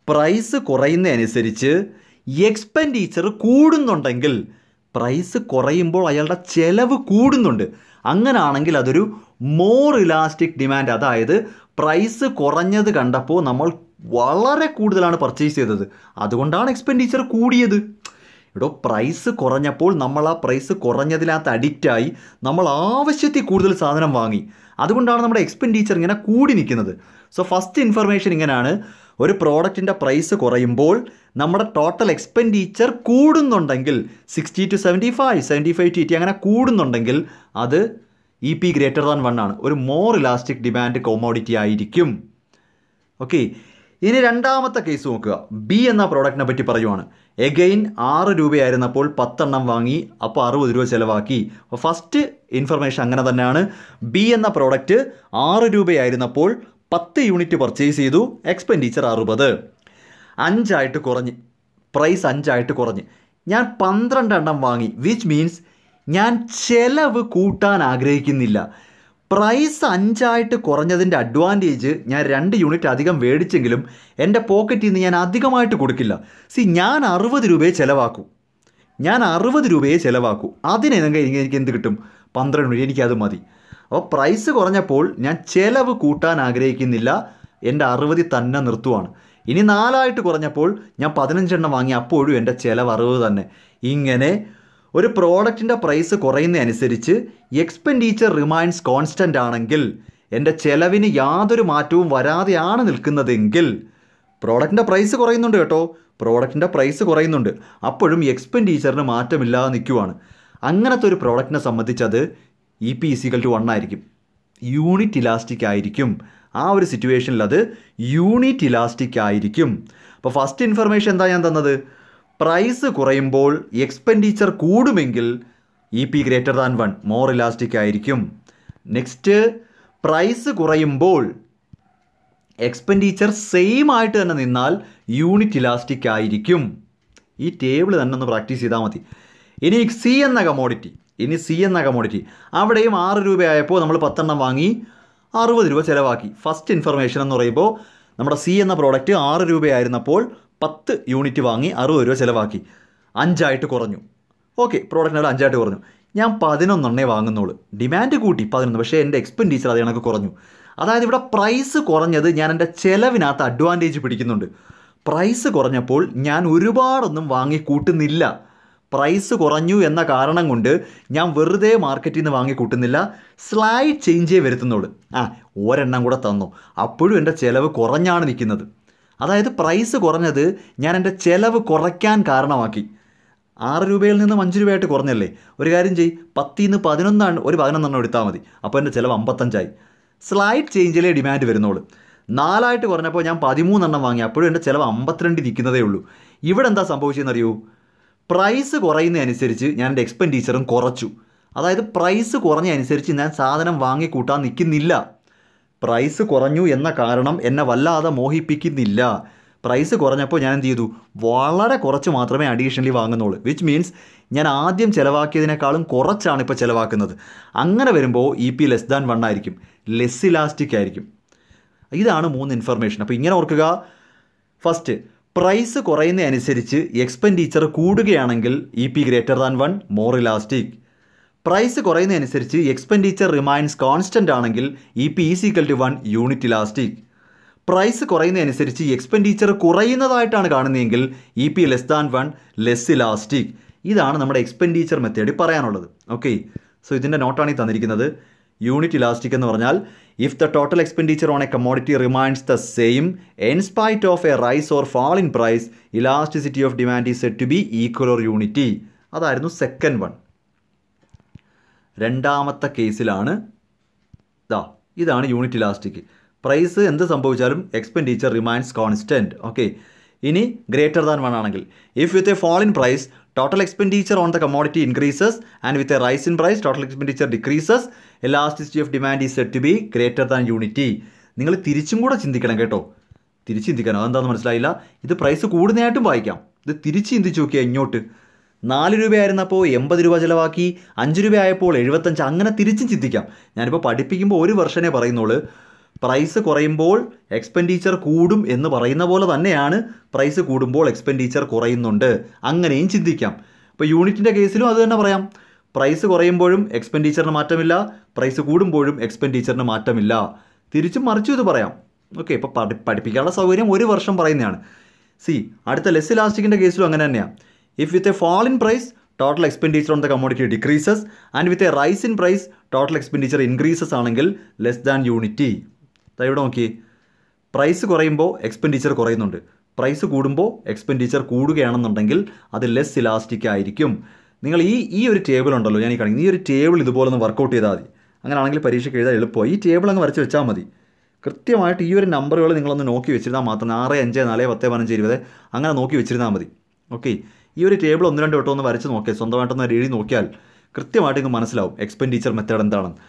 S1: പ്രൈസ് കുറയുന്ന അനുസരിച്ച് എക്സ്പെൻഡിച്ചർ കൂടുന്നുണ്ടെങ്കിൽ, പ്രൈസ് കുറയുമ്പോൾ അയാളുടെ ചിലവ് കൂടുന്നുണ്ട്, അങ്ങനെയാണെങ്കിൽ അതൊരു മോർ ഇലാസ്റ്റിക് ഡിമാൻഡ്. അതായത് പ്രൈസ് കുറഞ്ഞത് കണ്ടപ്പോൾ നമ്മൾ വളരെ കൂടുതലാണ് പർച്ചേസ് ചെയ്തത്, അതുകൊണ്ടാണ് എക്സ്പെൻഡിച്ചർ കൂടിയത്. ഇവിടെ പ്രൈസ് കുറഞ്ഞപ്പോൾ നമ്മൾ ആ പ്രൈസ് കുറഞ്ഞതിനകത്ത് അഡിക്റ്റായി, നമ്മൾ ആവശ്യത്തിൽ കൂടുതൽ സാധനം വാങ്ങി, അതുകൊണ്ടാണ് നമ്മുടെ എക്സ്പെൻഡിച്ചർ ഇങ്ങനെ കൂടി നിൽക്കുന്നത്. സോ ഫസ്റ്റ് ഇൻഫർമേഷൻ ഇങ്ങനെയാണ്: ഒരു പ്രോഡക്റ്റിൻ്റെ പ്രൈസ് കുറയുമ്പോൾ നമ്മുടെ ടോട്ടൽ എക്സ്പെൻഡിച്ചർ കൂടുന്നുണ്ടെങ്കിൽ 60 to 75, 75 to 80 അങ്ങനെ കൂടുന്നുണ്ടെങ്കിൽ അത് EP > 1 ആണ്. ഒരു മോർ ഇലാസ്റ്റിക് ഡിമാൻഡ് കോമോഡിറ്റി ആയിരിക്കും. ഓക്കെ, ഇനി രണ്ടാമത്തെ കേസ് നോക്കുക. ബി എന്ന പ്രോഡക്റ്റിനെ പറ്റി പറയുവാണ്. എഗെയിൻ 6 രൂപയായിരുന്നപ്പോൾ 10 എണ്ണം വാങ്ങി, അപ്പോൾ 60 രൂപ ചിലവാക്കി. അപ്പോൾ ഫസ്റ്റ് ഇൻഫർമേഷൻ അങ്ങനെ തന്നെയാണ്. ബി എന്ന പ്രോഡക്റ്റ് 6 രൂപയായിരുന്നപ്പോൾ 10 യൂണിറ്റ് പർച്ചേസ് ചെയ്തു, എക്സ്പെൻഡിച്ചർ 60. 5 ആയിട്ട് കുറഞ്ഞ്, പ്രൈസ് 5 ആയിട്ട് കുറഞ്ഞ് ഞാൻ 12 എണ്ണം വാങ്ങി. വിച്ച് മീൻസ് ഞാൻ ചിലവ് കൂട്ടാൻ ആഗ്രഹിക്കുന്നില്ല. പ്രൈസ് 5 ആയിട്ട് കുറഞ്ഞതിൻ്റെ അഡ്വാൻറ്റേജ് ഞാൻ 2 യൂണിറ്റ് അധികം മേടിച്ചെങ്കിലും എൻ്റെ പോക്കറ്റിൽ നിന്ന് ഞാൻ അധികമായിട്ട് കൊടുക്കില്ല. ഞാൻ 60 രൂപയെ ചിലവാക്കൂ. എനിക്ക് എന്ത് കിട്ടും? 12 യൂണിറ്റ്. എനിക്കത് മതി. അപ്പോൾ പ്രൈസ് കുറഞ്ഞപ്പോൾ ഞാൻ ചിലവ് കൂട്ടാൻ ആഗ്രഹിക്കുന്നില്ല, എൻ്റെ 60 തന്നെ നിർത്തുവാണ്. ഇനി 4 ആയിട്ട് കുറഞ്ഞപ്പോൾ ഞാൻ 15 എണ്ണം വാങ്ങി, അപ്പോഴും എൻ്റെ ചിലവ് 60 തന്നെ. ഇങ്ങനെ ഒരു പ്രോഡക്റ്റിൻ്റെ പ്രൈസ് കുറയുന്നതനുസരിച്ച് എക്സ്പെൻഡിച്ചർ റിമൈൻസ് കോൺസ്റ്റൻ്റ് ആണെങ്കിൽ എൻ്റെ ചിലവിന് യാതൊരു മാറ്റവും വരാതെയാണ് നിൽക്കുന്നതെങ്കിൽ പ്രോഡക്റ്റിൻ്റെ പ്രൈസ് കുറയുന്നുണ്ട് കേട്ടോ, പ്രോഡക്റ്റിൻ്റെ പ്രൈസ് കുറയുന്നുണ്ട്, അപ്പോഴും എക്സ്പെൻഡിച്ചറിന് മാറ്റമില്ലാതെ നിൽക്കുവാണ്. അങ്ങനത്തെ ഒരു പ്രോഡക്റ്റിനെ സംബന്ധിച്ച് അത് EP = 1 ആയിരിക്കും, യൂണിറ്റ് ഇലാസ്റ്റിക് ആയിരിക്കും. ആ ഒരു സിറ്റുവേഷനിൽ അത് യൂണിറ്റ് ഇലാസ്റ്റിക് ആയിരിക്കും. അപ്പോൾ ഫസ്റ്റ് ഇൻഫർമേഷൻ എന്താ ഞാൻ തന്നത്? പ്രൈസ് കുറയുമ്പോൾ എക്സ്പെൻഡിച്ചർ കൂടുമെങ്കിൽ EP > 1 മോർ ഇലാസ്റ്റിക് ആയിരിക്കും. നെക്സ്റ്റ്, പ്രൈസ് കുറയുമ്പോൾ എക്സ്പെൻഡിച്ചർ സെയിം ആയിട്ട് തന്നെ നിന്നാൽ യൂണിറ്റ് ഇലാസ്റ്റിക് ആയിരിക്കും. ഈ ടേബിൾ തന്നെ ഒന്ന് പ്രാക്ടീസ് ചെയ്താൽ മതി. ഇനി C എന്ന കമോഡിറ്റി അവിടെയും 6 രൂപയായപ്പോൾ നമ്മൾ 10 എണ്ണം വാങ്ങി 60 രൂപ ചിലവാക്കി. ഫസ്റ്റ് ഇൻഫർമേഷൻ എന്ന് പറയുമ്പോൾ നമ്മുടെ C എന്ന പ്രോഡക്റ്റ് 6 രൂപയായിരുന്നപ്പോൾ 10 യൂണിറ്റ് വാങ്ങി 60 രൂപ ചിലവാക്കി, 5 ആയിട്ട് കുറഞ്ഞു. ഓക്കെ, പ്രോഡക്റ്റിനോട് 5 ആയിട്ട് കുറഞ്ഞു. ഞാൻ 11 വാങ്ങുന്നുള്ളൂ, ഡിമാൻഡ് കൂട്ടി 11, പക്ഷേ എൻ്റെ എക്സ്പെൻഡിച്ചർ അത് കണക്ക് കുറഞ്ഞു. അതായത് ഇവിടെ പ്രൈസ് കുറഞ്ഞത് ഞാൻ എൻ്റെ ചിലവിനകത്ത് അഡ്വാൻറ്റേജ് പിടിക്കുന്നുണ്ട്. പ്രൈസ് കുറഞ്ഞപ്പോൾ ഞാൻ ഒരുപാടൊന്നും വാങ്ങി കൂട്ടുന്നില്ല. പ്രൈസ് കുറഞ്ഞു എന്ന കാരണം കൊണ്ട് ഞാൻ വെറുതെ മാർക്കറ്റിൽ നിന്ന് വാങ്ങി കൂട്ടുന്നില്ല, സ്ലൈഡ് ചേഞ്ചേ വരുത്തുന്നുള്ളൂ. ഒരെണ്ണം കൂടെ തന്നു, അപ്പോഴും എൻ്റെ ചിലവ് കുറഞ്ഞാണ് നിൽക്കുന്നത്. അതായത് പ്രൈസ് കുറഞ്ഞത് ഞാൻ എൻ്റെ ചിലവ് കുറയ്ക്കാൻ കാരണമാക്കി. 6 രൂപയിൽ നിന്ന് 5 രൂപയായിട്ട് കുറഞ്ഞല്ലേ, ഒരു കാര്യം ചെയ്യ്, 10ൽ നിന്ന് 11 ഒരു 11 എടുത്താൽ മതി, അപ്പോൾ എൻ്റെ ചിലവ് 55ആയി. സ്ലൈഡ് ചേഞ്ചിലേ ഡിമാൻഡ് വരുന്നുള്ളൂ. 4 ആയിട്ട് കുറഞ്ഞപ്പോൾ ഞാൻ 13 വാങ്ങി, അപ്പോഴും എൻ്റെ ചിലവ് 52 നിൽക്കുന്നതേ ഉള്ളൂ. ഇവിടെ എന്താ സംഭവിച്ചതെന്നറിയൂ? പ്രൈസ് കുറയുന്നതനുസരിച്ച് ഞാൻ എൻ്റെ എക്സ്പെൻഡിച്ചറും കുറച്ചു. അതായത് പ്രൈസ് കുറഞ്ഞതനുസരിച്ച് ഞാൻ സാധനം വാങ്ങിക്കൂട്ടാൻ നിൽക്കുന്നില്ല. പ്രൈസ് കുറഞ്ഞു എന്ന കാരണം എന്നെ വല്ലാതെ മോഹിപ്പിക്കുന്നില്ല. പ്രൈസ് കുറഞ്ഞപ്പോൾ ഞാൻ എന്ത് ചെയ്തു? വളരെ കുറച്ച് മാത്രമേ അഡീഷണലി വാങ്ങുന്നുള്ളൂ. വിച്ച് മീൻസ് ഞാൻ ആദ്യം ചിലവാക്കിയതിനേക്കാളും കുറച്ചാണ് ഇപ്പോൾ ചിലവാക്കുന്നത്. അങ്ങനെ വരുമ്പോൾ EP < 1 ആയിരിക്കും, ലെസ് ഇലാസ്റ്റിക് ആയിരിക്കും. ഇതാണ് 3 ഇൻഫർമേഷൻ. അപ്പോൾ ഇങ്ങനെ ഓർക്കുക. ഫസ്റ്റ്, പ്രൈസ് കുറയുന്നതനുസരിച്ച് എക്സ്പെൻഡിച്ചർ കൂടുകയാണെങ്കിൽ EP > 1 മോർ ഇലാസ്റ്റിക്. പ്രൈസ് കുറയുന്നതനുസരിച്ച് എക്സ്പെൻഡിച്ചർ റിമൈൻസ് കോൺസ്റ്റൻ്റ് ആണെങ്കിൽ EP = 1 യൂണിറ്റ് ഇലാസ്റ്റിക്. പ്രൈസ് കുറയുന്നതനുസരിച്ച് എക്സ്പെൻഡിച്ചർ കുറയുന്നതായിട്ടാണ് കാണുന്നതെങ്കിൽ EP < 1 ലെസ് ഇലാസ്റ്റിക്. ഇതാണ് നമ്മുടെ എക്സ്പെൻഡിച്ചർ മെത്തേഡിൽ പറയാനുള്ളത്. ഓക്കെ, സോ ഇതിൻ്റെ നോട്ടാണ് ഈ തന്നിരിക്കുന്നത്. യൂണിറ്റ് ഇലാസ്റ്റിക് എന്ന് പറഞ്ഞാൽ if the total expenditure on a commodity remains the same in spite of a rise or fall in price, elasticity of demand is said to be equal or unity. അതായിരുന്നു സെക്കൻഡ് വൺ. രണ്ടാമത്തെ കേസിലാണ് ഇതാണ് യൂണിറ്റ് ഇലാസ്റ്റിക്. പ്രൈസ് എന്ത് സംഭവിച്ചാലും എക്സ്പെൻഡിച്ചർ റിമൈൻസ് കോൺസ്റ്റൻറ്റ്. ഓക്കെ, ഇനി > 1 ആണെങ്കിൽ if with a fall in price total expenditure on the commodity increases and with a rise in price total expenditure decreases, elasticity of demand is said to be < unity. നിങ്ങൾ തിരിച്ചും കൂടെ ചിന്തിക്കണം കേട്ടോ, തിരിച്ച് ചിന്തിക്കണം. അതെന്താണെന്ന് മനസ്സിലായില്ല? ഇത് പ്രൈസ് കൂടുന്നതായിട്ടും വായിക്കാം. ഇത് തിരിച്ച് ചിന്തിച്ച് നോക്കിയാൽ ഇങ്ങോട്ട് 4 രൂപയായിരുന്നപ്പോൾ 80 രൂപ ചിലവാക്കി, 5 രൂപയായപ്പോൾ 75, അങ്ങനെ തിരിച്ചും ചിന്തിക്കാം. ഞാനിപ്പോൾ പഠിപ്പിക്കുമ്പോൾ ഒരു വെർഷനെ പറയുന്നുള്ളൂ. പ്രൈസ് കുറയുമ്പോൾ എക്സ്പെൻഡിച്ചർ കൂടും എന്ന് പറയുന്ന പോലെ തന്നെയാണ് പ്രൈസ് കൂടുമ്പോൾ എക്സ്പെൻഡിച്ചർ കുറയുന്നുണ്ട്, അങ്ങനെയും ചിന്തിക്കാം. ഇപ്പോൾ യൂണിറ്റിൻ്റെ കേസിലും അത് തന്നെ പറയാം. പ്രൈസ് കുറയുമ്പോഴും എക്സ്പെൻഡിച്ചറിന് മാറ്റമില്ല, പ്രൈസ് കൂടുമ്പോഴും എക്സ്പെൻഡിച്ചറിന് മാറ്റമില്ല. തിരിച്ചും മറിച്ചും ഇത് പറയാം. ഓക്കെ, ഇപ്പോൾ പഠിപ്പിക്കാനുള്ള സൗകര്യം ഒരു വർഷം പറയുന്നതാണ്. അടുത്ത ലെസ് ഇലാസ്റ്റിക്കിൻ്റെ കേസിലും അങ്ങനെ തന്നെയാണ്. If with a fall in price total expenditure on the commodity decreases and with a rise in price total expenditure increases ആണെങ്കിൽ < unity. ഇവിടെ നോക്കി, പ്രൈസ് കുറയുമ്പോൾ എക്സ്പെൻഡിച്ചർ കുറയുന്നുണ്ട്, പ്രൈസ് കൂടുമ്പോൾ എക്സ്പെൻഡിച്ചർ കൂടുകയാണെന്നുണ്ടെങ്കിൽ അത് ലെസ് ഇലാസ്റ്റിക് ആയിരിക്കും. നിങ്ങൾ ഈ ഒരു ടേബിൾ ഉണ്ടല്ലോ, ഞാൻ ഈ കാണിക്കുന്നത് ഈ ഒരു ടേബിൾ ഇതുപോലെ ഒന്ന് വർക്കൗട്ട് ചെയ്താൽ മതി. അങ്ങനെയാണെങ്കിൽ പരീക്ഷയ്ക്ക് എഴുതാൻ എളുപ്പമായി. ഈ ടേബിൾ അങ്ങ് വരച്ച് വെച്ചാൽ മതി. കൃത്യമായിട്ട് ഈ ഒരു നമ്പറുകൾ നിങ്ങളൊന്ന് നോക്കി വെച്ചിരുന്നാൽ മാത്രം 6, 5, 4, 10, 15, 20 അങ്ങനെ നോക്കി വെച്ചിരുന്നാൽ മതി. ഓക്കെ, ഈ ഒരു ടേബിൾ 1-2 വട്ടം ഒന്ന് വരച്ച് നോക്കിയാൽ, സ്വന്തമായിട്ടൊന്ന് എഴുതി നോക്കിയാൽ കൃത്യമായിട്ട് നിങ്ങൾക്ക് മനസ്സിലാവും എക്സ്പെൻഡിച്ചർ മെത്തേഡ് എന്താണെന്ന്.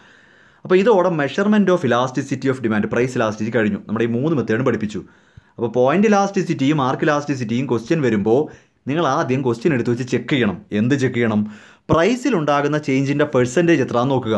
S1: അപ്പോൾ ഇതോടെ measurement of elasticity of demand, price elasticity കഴിഞ്ഞു. നമ്മുടെ ഈ 3 മെത്തേഡും പഠിപ്പിച്ചു. അപ്പോൾ പോയിൻ്റ് ഇലാസ്റ്റിസിറ്റിയും മാർക്ക് ഇലാസ്റ്റിസിറ്റിയും ക്വസ്റ്റ്യൻ വരുമ്പോൾ നിങ്ങൾ ആദ്യം ക്വസ്റ്റ്യൻ എടുത്ത് വെച്ച് ചെക്ക് ചെയ്യണം. എന്ത് ചെക്ക് ചെയ്യണം? പ്രൈസിലുണ്ടാകുന്ന ചേഞ്ചിൻ്റെ പെർസെൻറ്റേജ് എത്രയാണെന്ന് നോക്കുക.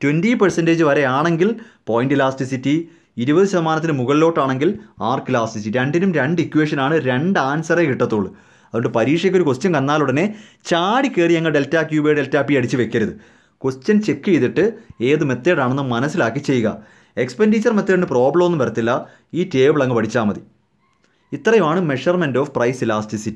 S1: 20% വരെ ആണെങ്കിൽ പോയിൻ്റ് ഇലാസ്റ്റിസിറ്റി, 20% മുകളിലോട്ടാണെങ്കിൽ ആർക്ക് ഇലാസ്റ്റിസിറ്റി. രണ്ടിനും 2 ഇക്വേഷനാണ്, 2 ആൻസറേ കിട്ടത്തുള്ളൂ. അതുകൊണ്ട് പരീക്ഷയ്ക്ക് ഒരു ക്വസ്റ്റ്യൻ വന്നാൽ ഉടനെ ചാടി കയറി അങ്ങ് ∆Q/∆P അടിച്ച് വെക്കരുത്. ക്വസ്റ്റ്യൻ ചെക്ക് ചെയ്തിട്ട് ഏത് മെത്തേഡാണെന്ന് മനസ്സിലാക്കി ചെയ്യുക. എക്സ്പെൻഡിച്ചർ മെത്തേഡിന് പ്രോബ്ലം ഒന്നും വരത്തില്ല. ഈ ടേബിൾ അങ്ങ് പഠിച്ചാൽ മതി. ഇത്രയുമാണ് മെഷർമെൻറ്റ് ഓഫ് പ്രൈസ് ഇലാസ്റ്റിസിറ്റി.